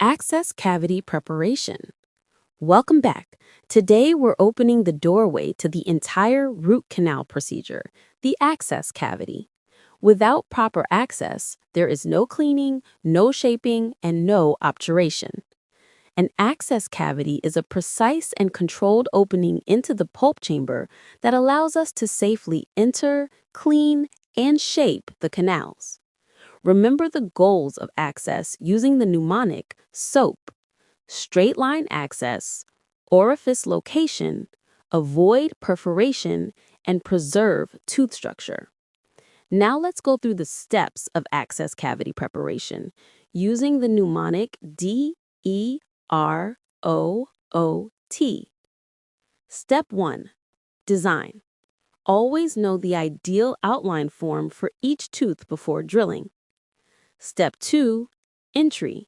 Access cavity preparation. Welcome back. Today we're opening the doorway to the entire root canal procedure, the access cavity. Without proper access, there is no cleaning, no shaping, and no obturation. An access cavity is a precise and controlled opening into the pulp chamber that allows us to safely enter, clean, and shape the canals. Remember the goals of access using the mnemonic SOAP: straight line access, orifice location, avoid perforation, and preserve tooth structure. Now let's go through the steps of access cavity preparation using the mnemonic DEROOT. Step 1. Design. Always know the ideal outline form for each tooth before drilling. Step 2. Entry.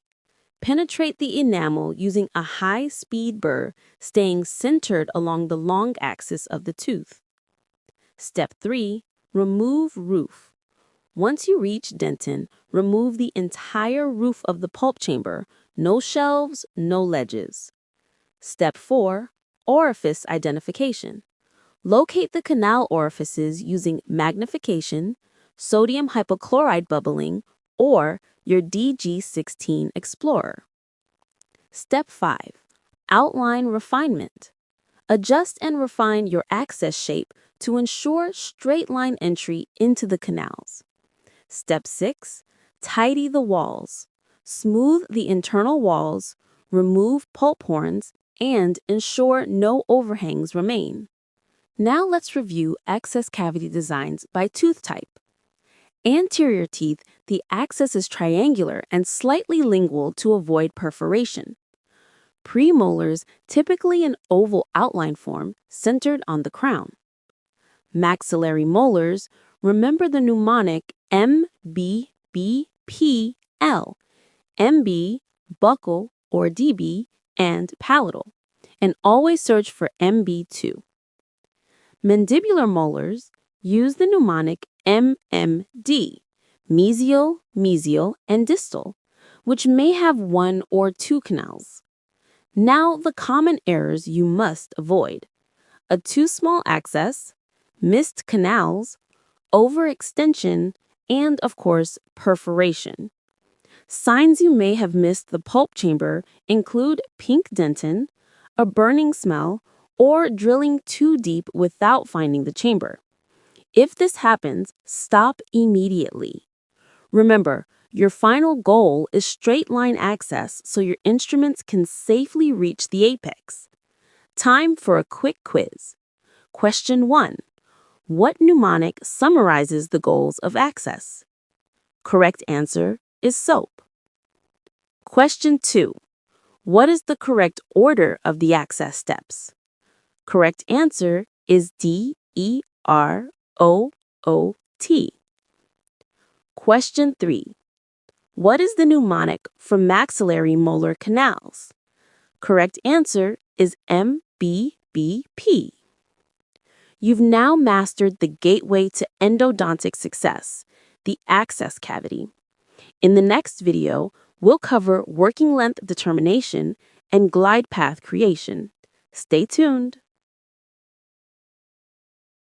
Penetrate the enamel using a high-speed burr, staying centered along the long axis of the tooth. Step 3. Remove roof. Once you reach dentin, remove the entire roof of the pulp chamber, no shelves, no ledges. Step 4. Orifice identification. Locate the canal orifices using magnification, sodium hypochlorite bubbling, or your DG16 Explorer. Step 5. Outline refinement. Adjust and refine your access shape to ensure straight line entry into the canals. Step 6. Tidy the walls. Smooth the internal walls, remove pulp horns, and ensure no overhangs remain. Now let's review access cavity designs by tooth type. Anterior teeth, the access is triangular and slightly lingual to avoid perforation. Premolars, typically an oval outline form centered on the crown. Maxillary molars, remember the mnemonic MBBPL, MB, buccal or DB, and palatal, and always search for MB2. Mandibular molars, use the mnemonic MMD, mesial, and distal, which may have one or two canals. Now the common errors you must avoid: a too small access, missed canals, overextension, and of course, perforation. Signs you may have missed the pulp chamber include pink dentin, a burning smell, or drilling too deep without finding the chamber. If this happens, stop immediately. Remember, your final goal is straight line access so your instruments can safely reach the apex. Time for a quick quiz. Question 1. What mnemonic summarizes the goals of access? Correct answer is SOAP. Question 2. What is the correct order of the access steps? Correct answer is DEROOT. Question 3. What is the mnemonic for maxillary molar canals? Correct answer is MBBP. You've now mastered the gateway to endodontic success, the access cavity. In the next video, we'll cover working length determination and glide path creation. Stay tuned.